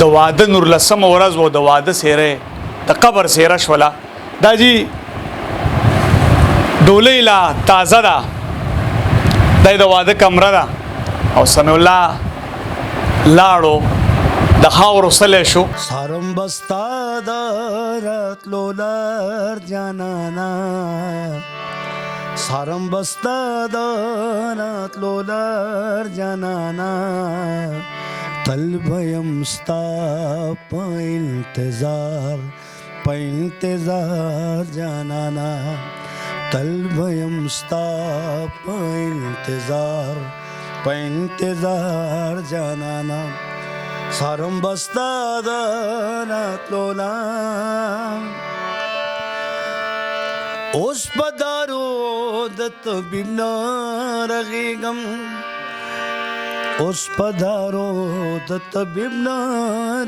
د واده 19 ورځ و د واده سیره د قبر سیره شوله دا جی ډولۍ لا تازه ده دا د واده کمره ده او سمیع الله لاړو د خاورو سلی شو سارم بستا د راتلو لار جانانا سارم بستا د راتلو لار جانانا تل بیم ستا په انتظار جانانا تل بیم ستا په انتظار جانانا سارم بستا د راتلو لار اوس په دارو د طبیب نه رغېږم اوس په دارو د طبیب نه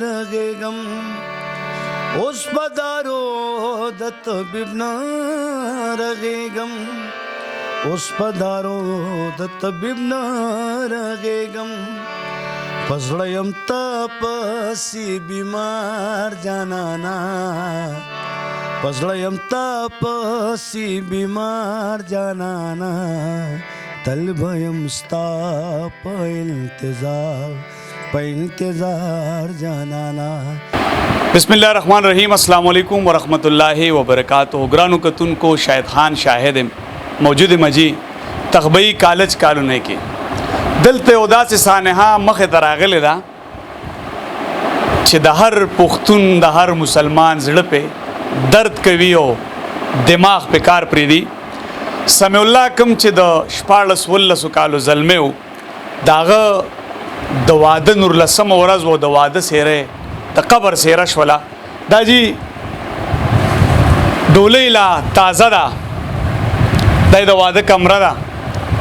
رغېږم اوس په دارو د طبیب نه رغېږم اوس په دارو د طبیب نه رغېږم پزړه یم تا پسې بیمار جانانا پزړه یم تا پسې بیمار جانانا تل بیم ستا په انتظار جانانا بسم الله الرحمن الرحیم السلام علیکم ورحمۃ اللہ وبرکاتہ گرانو کتونکو شاهد خان شاهد موجود مجی تخبئی کالج کالونه کې دلته او داسې سانحه مخې ته راغلې ده چې د هر پښتون د هر مسلمان زړه په درد کوي او دماغ په کار پرېږدي سمیع الله کوم چې د 14 کالو زلمی و د هغه د واده 19 ورځ و د واده سیره د قبر سیره شوله دا جی ډولۍ لا تازه ده دا د واده کمره ده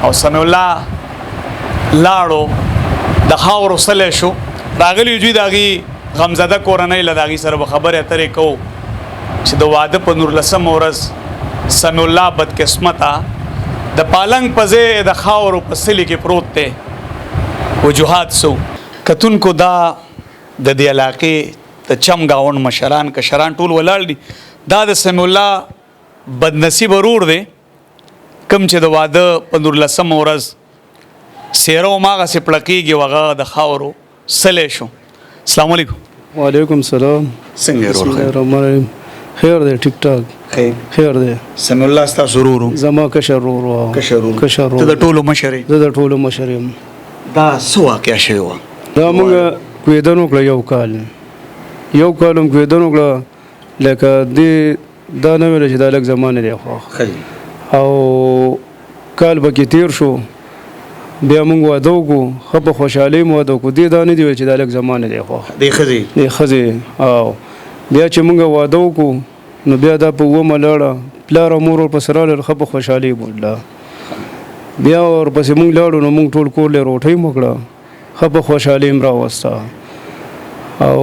او سمیع الله لاړو د خاورو سلی شو راغلی دوی د هغې غمزده کورنۍ له د هغې سره به خبرې اترې کوو چې د واده په 19 ورځ سمیع الله بدقسمته د پالنګ په ځای د خاورو په سلي کې پروت دی وجوهات سو کتونکو دا د دې علاقې د چم ګاونډ مشران کشران ټول ولاړ دي دا د سمیع الله بدنصیب ورور دی کوم چې د واده په 19 ورځ سیره هماغسې پړکېږي هغه د خاورو سلی شو السلام علیکم وعلیکم السلام څنګه بسم الله الرحمن الرحیم خیر دی ټیک ټاک خیر دی سمیع الله ستاسو ورور زما کشر ورور ته د ټولو مشر یې زه د ټولو مشر یم دا څه واقعه شوې وه دا موږ کویدن وکړه یو کال هم کویدن وکړه لکه دې دا نه ویله چې دا لږ زمانه دی خو او کال پکې تیر شو بیا موږ واده وکړو ښه په خوشحالۍ مو واده وکړو دې دا نه دی ویل چې دا لږ زمانه دی خو دې ښځې او بیا چې موږ واده وکړو نو بیا دا په 9 لاړه پلار او مور ورپسې راغلل ښه په خوشحالۍ بوډله بیا ورپسې موږ لاړو نو موږ ټول کور له روټۍ مو کړه ښه په خوشحالۍ م راوسته او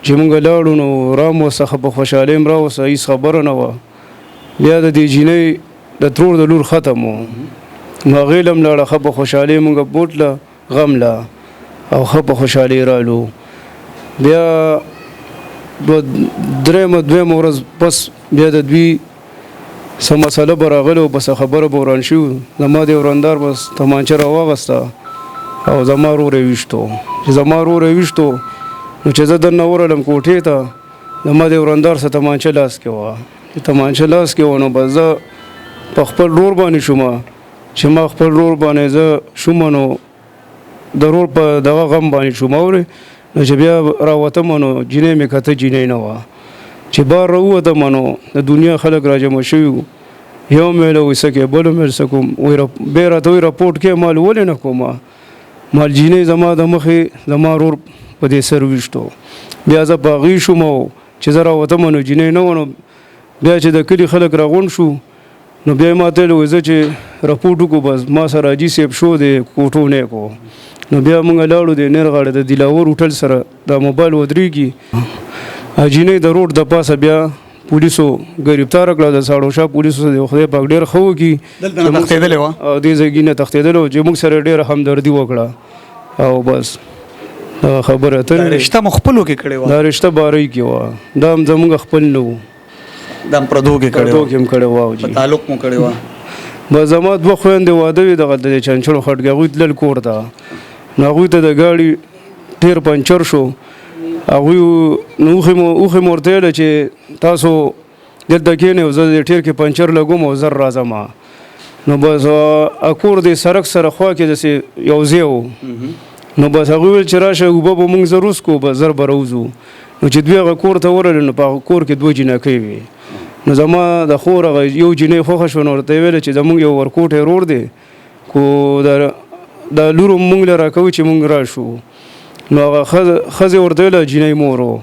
چې موږ لاړو نو رام وسته ښه په خوشحالۍ م راوسته هېڅ خبره نه وه بیا د دې جینۍ د ترور د لور ختم و نو هغې له م لاړه ښه په خوشحالۍ موږ بوټله غم له او ښه په خوشحالۍ رالو بیا دویمه ورځ پس بیا د دوی څه مسله به راغلی و بس خبره به وران شي زما د ورندار بس تمانچه راواغسته او زما ورور یې ویشتو چې زما ورور یې ویشتو نو چې زه دننه ورغلم کوټې ته زما د ورندار څه تمانچه لاس کې وه چې تمانچه لاس کې وه نو بس زه په خپل ورور باندې شوم چې ما خپل ورور باندې زه شوم نو د ورور په دغه غم باندې شوم اورې نو چې بیا راوتم نو جینۍ مې کته جینۍ نه وه چې بار راووتم نو د دنیا خلک راجمع شوي وو یو میله وایي څه کې بل میل څه کوم بیا راته وایي راپورټ کې مال ولې نه کوم مال جینۍ زما د مخې زما ورور په دې سر ویشتو بیا زه په هغې شوم چې زه راوتم نو جینۍ نه وه نو بیا چې د کلي خلک راغونډ شو نو بیا یې ما ته ویل زه چې راپورټ وکړو بس ما سره حاجي صاحب شو دی کوټو نه کو نو بیا موږ لاړو د نیرغاړه د دلاور هوټل سره دا موبایل ودرېږي جینۍ د روډ د پاسه بیا پولیسو گرفتار کړه د ساړوشا پولیسو د خدای پاک ډېر ښه وکړي دلته نه تښتېدلې وه او دې ځای نه تښتېدلی و چې موږ سره ډېره همدردي وکړه او بس دا خبره دا اترې رشته مخپلو کې کړې دا و رشته باري کې وه دا هم زمونږ خپل نه و دا هم پردو کې کړې پردو و کې هم کړی وه په جی تعلق مو کړې و بس زما دوه خویندې واده وي دغه د چنچلو خټ کې هغوی تلل کور ته نو هغوی ته د ګاډي ټیر پنچر شو هغوی نو اوښې مو ورته ویله چې تاسو دلته کښېنئ او زه د ټیر کې پنچر لګوم او زر راځم نو بس کور د سړک سره خوا کې داسې یو ځای و نو بس هغوی ویل چې راشه اوبه به مونږ زر وڅکو بس زر به راوځو نو چې دوی هغه کور ته ورغلل نو په هغه کور کې 2 جینکۍ وې نو زما د خور هغه یو جینۍ خوښه شوه نو ورته یې ویله چې زمونږ یو ورکوټی ورور دی خو دا لور مونږ له راکوي چې مونږ راشو نو هغه ښځې ورته ویله جینۍ مور و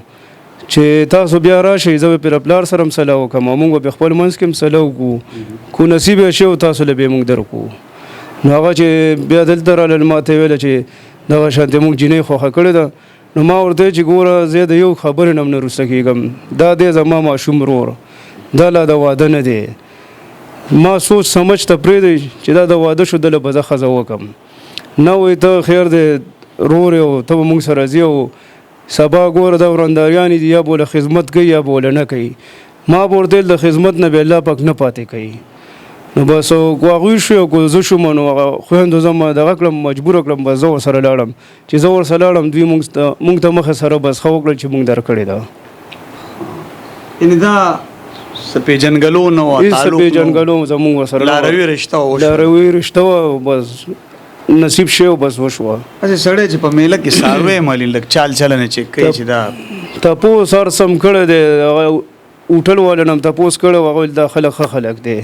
چې تاسو بیا راشئ زه به پرې پلار سره هم سلا وکړم او مونږ به په خپل منځ کې هم سلا وکړو کو نصیب یې شي او تاسو له به مونږ درکړو نو هغه چې بیا دلته رالل ما ته ویله چې دغه شانتې مونږ جینۍ خوښه کړې ده نو ما ورته چې ګوره زه د یو خبرې نه هم نه وروسته کېږم دا دی زما ماشوم ورور دا لا د واده نه دی ما سوچ سمجھ ته پرېږدی چې دا د واده شو دله به زه ښځه وکړم نه وایي ته خیر دی رور یې او ته به مونږ سره ځې او سبا ګوره دا ورنداریانې دي یا به له خدمت کوي یا به له نه کوي ما به ورته ویل د خدمت نه به الله پاک نه پاتې کوي نو بس کو هغوی شو او کو زه شوم نو هغه خویندو زه دغه کړم مجبوره کړم بس زه ورسره لاړم چې زه ورسره لاړم دوی مونږ ته مخې سره بس ښه وکړل چې مونږ درکړې ده یعنې دا څه پېژنګلو نه وه هېڅ پېژنګلو زمونږ ورسره لاروي رشته وشوه لاروي رشته وه بس نصیب شی او بس وشوه اچھا سړی چې په میله کې څاروی مالي لږ چال چلنې چې کوي چې دا تپوس هر سم کړی دی هغه هوټل والو نه هم تپوس کړی و هغه ویل دا خلک ښه خلک دی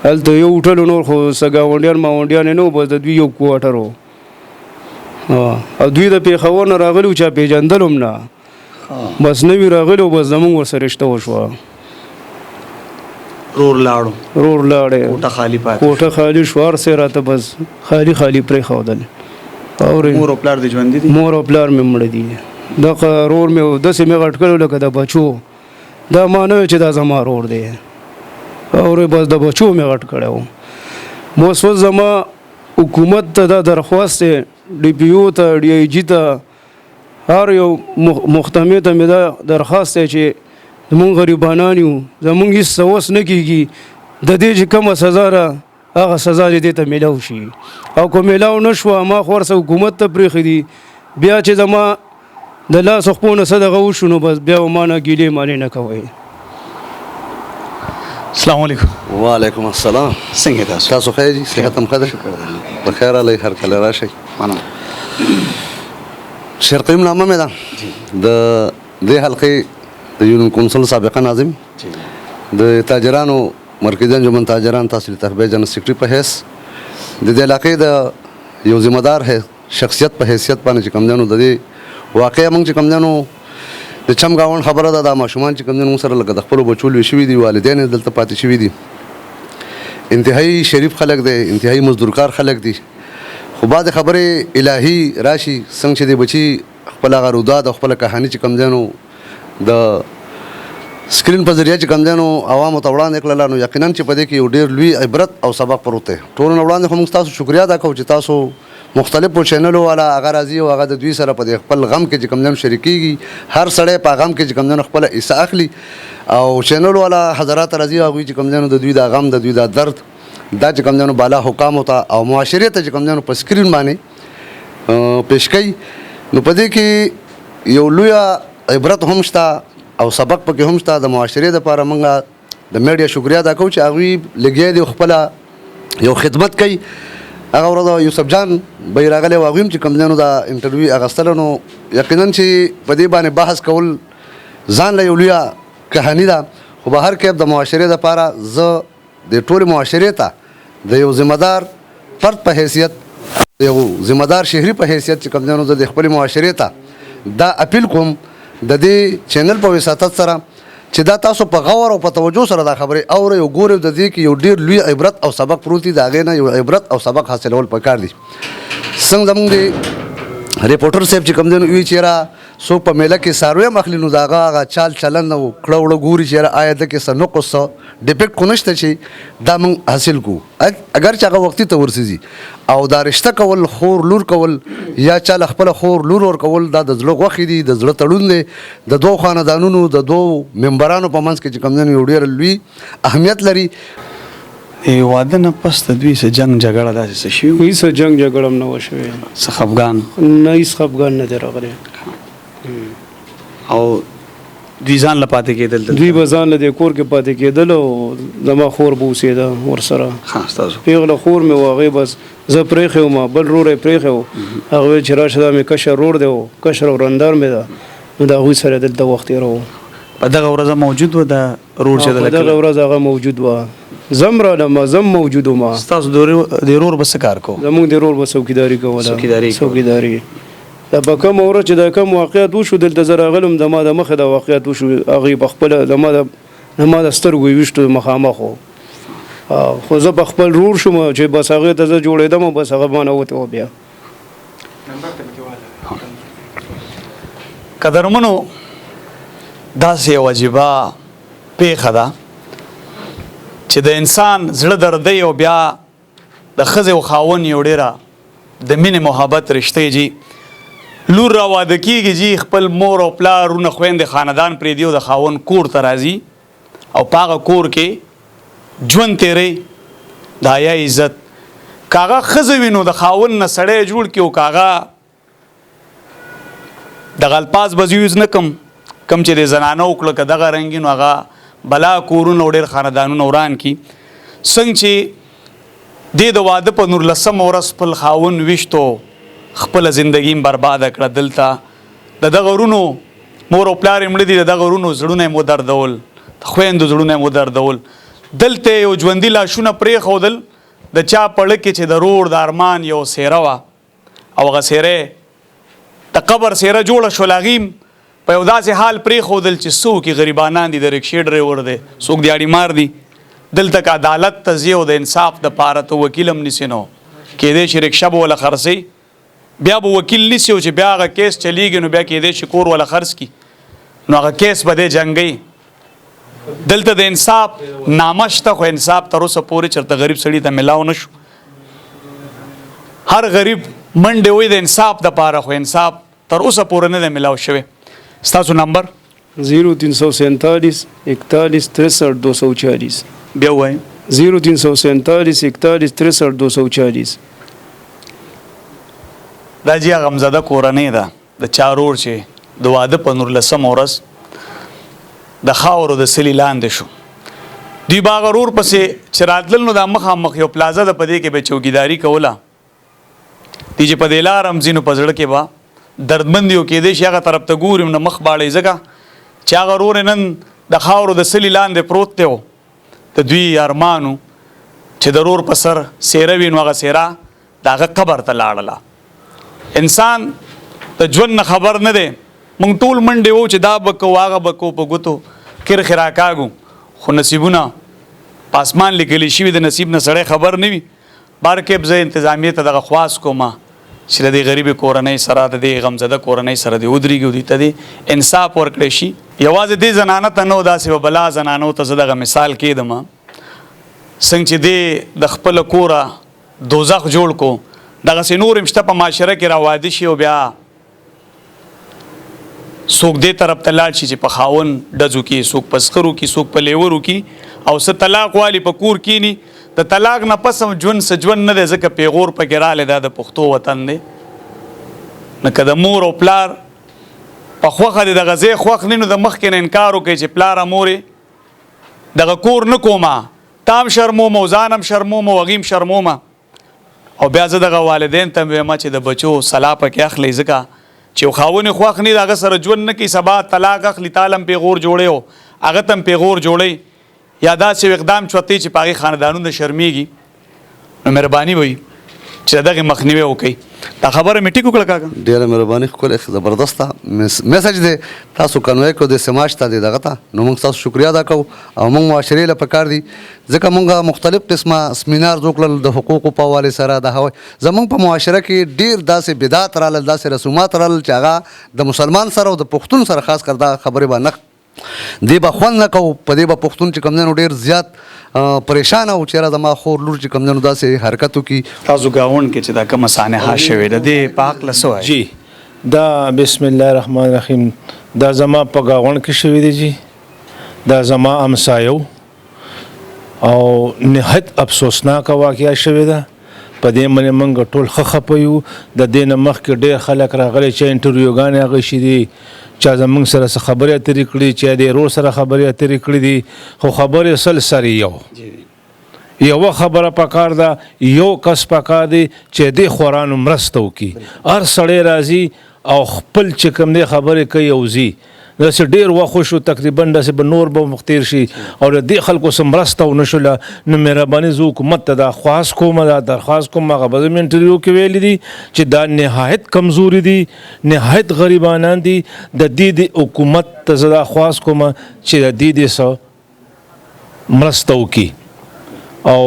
هلته یو هوټل نور خو څه ګاونډیان ماونډیان یې نه وو بس د دوی یو کوارټر و او دوی د پېښور نه راغلي وو چا پېژندل هم نه بس نوي راغلي و بس زمونږ ورسره رشته وشوه رور لاړو رور لاړې کوټه خالی پاتې کوټه خالي شو هر څه راته بس خالي پرېښودل اورې مور او پلار دې ژوندي دي مور او پلار مې مړه دي دغه رور مې داسې مې غټ کړی لکه د بچو دا ما نه وی چې دا زما رور دی اورې بس د بچو مې غټ کړی و اوس زما حکومت ته دا درخواست دی ډي پي او ته ډي آی جي ته هر یو محتمې ته مې دا درخواست دی چې زمونږ غریبانان یو زمونږ هېڅ څه وس نه کېږي د دې چې کومه سزا ده هغه سزا دې دې ته میلاو شي او که میلاو نه شوه ما خو ورسه حکومت ته پرېښي دي بیا چې زما د لاس خپو نه څه دغه وشو نو بس بیا به ما نه ګیلې مالې نه کوئ السلام علیکم وعلیکم السلام څنګه تاسو تاسو خیر دي صحت هم ښه ده په خیر علی هر کله راشئ شرقیم نامه مې ده د دې حلقې د یونین کونسل سابقه ناظم د تاجرانو مرکزي انجمن تاجران تحصیل تربیه جنرال سیکرټري په حیث د دې علاقې د یو ذمہ دار شخصیت په حیثیت باندې چې کوم ځانو د دې واقعا موږ چې کوم ځانو د چم گاوند خبره ده د ماشومان چې کوم ځانو سره لکه د خپل بچو لوي شوي دي والدین دلته پاتې شوي دي انتهایی شریف خلک دی انتهایی مزدورکار خلک دي خو بعد خبرې الهی راشي څنګه چې د بچي خپل هغه روداد او خپل کهاني چې کوم ځانو د سکرین په ذریعه چې کوم ځانو عوامو ته وړاندې کړله نو یقینا چې په دې کې یو ډېر لوی عبرت او سبق پروت دی ټولو نه وړاندې خو موږ تاسو شکریا ادا کوو چې تاسو مختلفو چینلو والا هغه راځي او هغه د دوی سره په خپل غم کې چې کوم ځانو شریکېږي هر سړی په غم کې چې کوم ځانو خپله حصه اخلي او چینل والا حضرات راځي هغوی چې کوم ځانو د دوی دا غم د دوی دا درد دا چې کوم ځانو بالا حکامو ته او معاشرې ته چې کوم ځانو په سکرین باندې پیش کوي نو په دې کې یو لویه عبرت هم شته او سبق پکې هم شته د معاشرې دپاره موږ د میډیا شکریا ادا کوو چې هغوی لګیا دي خپله یو خدمت کوي هغه ورځ یوسف جان به یې راغلی و هغوی هم چې کوم ځانو دا انټرویو اخیستله نو یقینا چې په دې باندې بحث کول ځان له یو لویه کهاني ده خو به هر کیف د معاشرې دپاره زه د ټولې معاشرې ته د یو ذمہ دار فرد په حیثیت د یو ذمہ دار شهري په حیثیت چې کوم ځانو زه د خپلې معاشرې ته دا اپیل کوم د دې چینل په وساطت سره چې دا تاسو په غور او په توجه سره دا خبرې اورئ او ګورئ د دې کې یو ډېر لوی عبرت او سبق پروت دی د هغې نه یو عبرت او سبق حاصلول پکار دي څنګه زموږ د ریپورټر صاحب چې کوم دی نو وایي چې یاره څوک په میله کې څاروی هم اخلي نو د هغه چال چلن او کړه وړه ګوري چې آیا د کې څه نقص ډیفیکټ خو نشته چې دا موږ حاصل کو اگر چې هغه وختي ته ورسېږي او دا رشته کول خور لور کول یا چا له خپله خور لور ورکول دا د زړه غوښې دي د زړه تړون دی د دوو خاندانونو د دوو ممبرانو په منځ کې چې کوم یو ډېر لوی اهمیت لري. واده نه پس د دوی څه جنګ جګړه داسې څه شوي هیڅ جنګ جګړه هم نه وه شوې څه خفګان نه هیڅ خفګان نه دی راغلی او دوی ځان له پاتې کېدل دوی به ځان له دې کور کې پاتې کېدل او زما خور به اوسېده ورسره پیغله خور مې و هغې بس زه پرېښی وم بل رور یې پرېښی و هغه ویل چې راشه دا مې کشر رور دی و کشر او رندار مې ده نو د هغوی سره دلته وخت تېروو په دغه ورځ موجود و د رور چې په دغه ورځ هغه موجود وه زم رالم زم موجود وم ستاسو د رور به څه کار کوو زمونږ د رور به څوکیداري کوله څوکیداري دا په کوم ورځ چې دا کوم واقعیت وشو دلته زه راغلم زما د مخې دا واقعیت وشو هغې په خپله زما د سترګو یې ویشتو مخامخ و خو زه په خپل رور شوم چې بس هغې ته زه جوړېدم او بس هغه مانه وتې وه بیا قدرمنو داسې یو عجیبه پیښه ده چې د انسان زړه دردی او بیا د ښځې او خاوند یو ډېره د مینې محبت رشتې جي لور را واده کېږي جي خپل مور او پلار رونه خویندې خاندان پرېږدي او د خاوند کور ته راځي او په هغه کور کې ژوند تېری د حیا عزت که هغه ښځه وي نو د خاوند نه سړی جوړ کړي او که هغه دغه الفاظ به زه یوز نه کم چې د زنانه وکړه که دغه رنګي نو هغه بلا کورونه او ډېر خاندانونه وران کي څنګه چې دې د واده په 19 ورځ خپل خاوند ویشتو خپله زندګي م برباده کړه دلته د دغه ورونو مور او پلار یې مړه دي د دغه ورونو زړونه یې مو دردول د خویندو زړونه یې مو دردول دلته یو ژوندي لاشونه پرېښودل د چا پړه کې چې د رور د ارمان یو څېره وه او هغه څېره د قبر څېره جوړه شول هغې په یو داسې حال پرېښودل چې څوک یې غریبانان دي د رکشې ډریور دی څوک د اړیمار دي دلته که عدالت ته ځي او د انصاف دپاره ته وکیل هم نیسي نو کېدی چې رکشه به وله خرڅوي بیا به وکیل نیسي او چې بیا هغه کیس چلیږي نو بیا کېدی چې کور وله خرڅ کړي نو هغه کیس به دی جنګوي دلته د انصاف نامه شته خو انصاف تر اوسه پورې چېرته غریب سړي ته میلاو نه شو هر غریب منډې وایي د انصاف دپاره خو انصاف تر اوسه پورې نه دی میلاو شوی ستاسو نمبر 0347 41 63 240 بیا ووایم 0347 41 63 240 دا جی غمزده کورنۍ ده د چا رور چې د واده په 19 ورځ د خاورو د سلي لاندې شو دوی به هغه رور پسې چې راتلل نو دا مخامخ یو پلازه ده په دې کې به چوکیداري کوله دی چې په دې لار هم ځي نو په زړه کې به دردمند یو کېدی شي هغه طرف ته ګوري نه مخ باړی ځکه چې هغه رور نن د خاورو د سلي لاندې پروت دی د دوی ارمانو چې د رور په سر څېره وي نو هغه څېره د هغه قبر ته لاړله انسان د ژوند نه خبر نه دی موږ ټول منډې وو چې دا به کوو هغه به کوو په ګوتو کرښې راکاږو خو نصیبونه په اسمان لیکلی شوي د نصیب نه سړی خبر نه وي بارکیب زه انتظامیې ته دغه خواست کوم چې د دې غریبې کورنۍ سره د دې غمزده کورنۍ سره دې ودرېږي او دوی ته دې انصاف ورکړی شي یوازې دې زنانه ته نه و داسې به بلا زنانو ته زه دغه مثال کېدم څنګه چې دې د خپله کوره دوزخ جوړ کو دغسې نور هم شته په معاشره کې راواده شي او بیا څوک دې طرف ته لاړ شي چې په خاوند ډزو کې څوک په سخرو کې څوک په لیورو کې او څه طلاق والی په کور کینی د طلاق نه پس هم ژوند څه ژوند نه دی ځکه پیغور پکې رالی دا د پښتو وطن دی نه که د مور او پلار په خوښه دی دغه ځای خوښ نه نو د مخکې نه انکار وکړي چې پلاره مورې دغه کور نه کومه تا هم شرمومه او ځان هم شرمومه او هغې هم شرمومه او بیا زه دغه والدین ته ویم چې د بچو صلاح پکې اخلئ ځکه چې یو خاوند یې خوښ نه د هغه سره ژوند نه کوي سبا طلاق اخلي تاله هم پیغور جوړی او هغه ته هم پیغور جوړی یا داسې اقدام چوتی چې په هغې خاندانونه شرمیږي نو مهرباني به وي چې دغه مخنیوي وکړي. دا خبره مې ټیک وکړه کاکا. ډیره مهرباني ښکلی زبردسته میسج دی. تاسو کنوی کو د سماج ته دی دغه ته نو موږ تاسو شکریا ادا کوو او موږ معاشرې له پکار دي ځکه موږ مختلف قسمه سمینار جوړ کړل د حقوقو په حوالې سره د هوای زموږ په معاشره کې ډیر داسې بدعت راغلل داسې رسومات راغلل چې هغه د مسلمان سره او د پښتون سره خاص کر دا خبرې به نه دی به خوند نه کوو په دې به پښتون چې کوم دی ډیر زیات پریشان او چیرې زما خور لور چې کوم دی داسې حرکت وکړي. تاسو ګاوند کې چې دا کومه سانحه شوې ده دې په هکله څه وایي؟ جی دا بسم الله الرحمن الرحیم دا زما په گاوند کې شوی دی جی. دا زما امسایو او نهایت افسوسناک واقعیا شوی ده. په دې باندې موږ ټول خخه یو. د دې نه مخکې ډېر خلک راغلي چې انټرویوګانې هغه شي دي چا زموږ سره څه خبرې اترې کړي چې د ورور سره خبرې اترې کړي دي خو خبرې سل سره یوه خبره پکار ده یو کس پکار دی چې د خورانو مرسته وکړي. هر سړی راځي او خپل چې کوم دی خبرې کوي او ځي داسې ډېر وخت شو تقریبا داسې به نور به مختیر شي او د دې خلکو څه مرسته ونه شوله. نو مهرباني زه حکومت ته دا خواست کوم دا درخواست کوم هغه به زه انټرویو کې ویلی دي چې دا نهایت کمزوري دي نهایت غریبانان دي. د دې د حکومت ته زه دا خواست کوم چې د دې څه مرسته وکړي او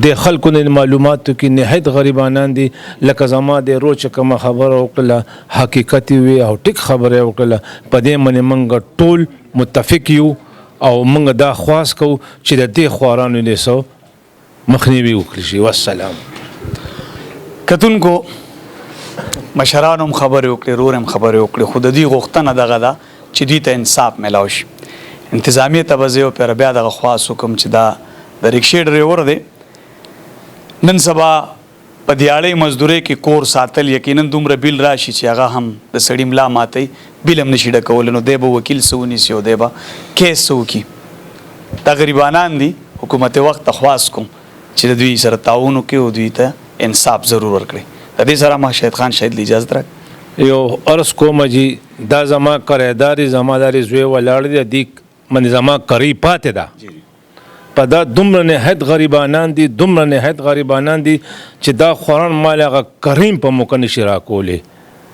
د خلکو نه معلوماتو کې نهایت غریبانان دي. لکه زما د ورور چې کومه خبره وکړله حقیقت وي او ټیک خبره وکړله په دې باندې موږ ټول متفق یو او موږ دا خواست کوو چې د دې خوارانو نه څه مخنیوي وکړي شي. والسلام. کتونکو مشران هم خبرې وکړي رور هم خبرې وکړي خو د دې غوښتنه دغه ده چې دوی ته انصاف میلاو شي. انتظامیه ته به زه یو پیر بیا دغه خواست وکړم چې دا د رکشې ډریور دی نن سبا په دیاړۍ مزدورۍ کې کور ساتل یقینا دومره بیل راشي چې هغه هم د سړي ملا ماتوي بیل هم نشي ډکولی نو دی به وکیل څه ونیسي او دی به کیس څه وکړي. دا غریبانان دي حکومت وخت ته خواست کوم چې د دوی سره تعاون وکړي او دوی ته انصاف ضرور ورکړي. د دې سره ما شهید خان شهید له اجازت راکړي. یو عرض کوم جی دا زما کرایداري زماداري زوی ولاړ دی دی من زما قریب پاتې ده په دا دومره نهایت غریبانان دي دومره نهایت غریبانان دي چې دا خوران مال هغه کریم په موقع نشي راکولی.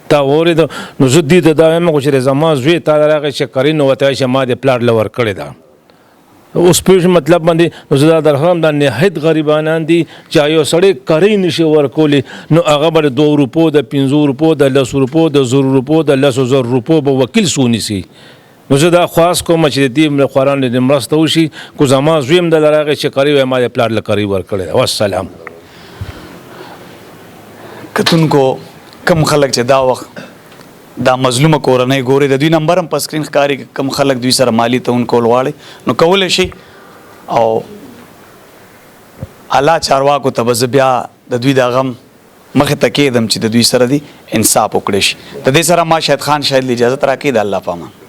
تا واورېده نو زه دې ته دا وایم چې زما زوی تا راغی چې کریم نو ورته چې ما د پلاټ له ورکړې ده اوس پوه مطلب باندې نو زه دا درخوایم دا نهایت غریبانان دي چې یو سړی کریم نشي ورکولی نو هغه به د 2 روپو د 5 روپو د 10 روپو د 0 روپو د 10,000 روپو به وکیل سونیسي. نو زه دا خواست کوم چې د دې خوارانو د مرسته وشي کو زما زوی هم د راغی چې قریب ما د پلاټ له قریب ورکړی ده. والسلام. کتونکو کم خلک چې دا وخت دا مظلومه کورنۍ ګوري د دوی نمبر هم په سکرین ښکاري کم خلک دوی سره مالی تعاون کول غواړي نو کولی شي او اعلی چارواکو ته به زه بیا د دوی دا غم مخې ته کېدم چې د دوی سره دي انصاف وکړی شي. د دې سره ما شهید خان شهید له اجازت راکړي. د الله په امان.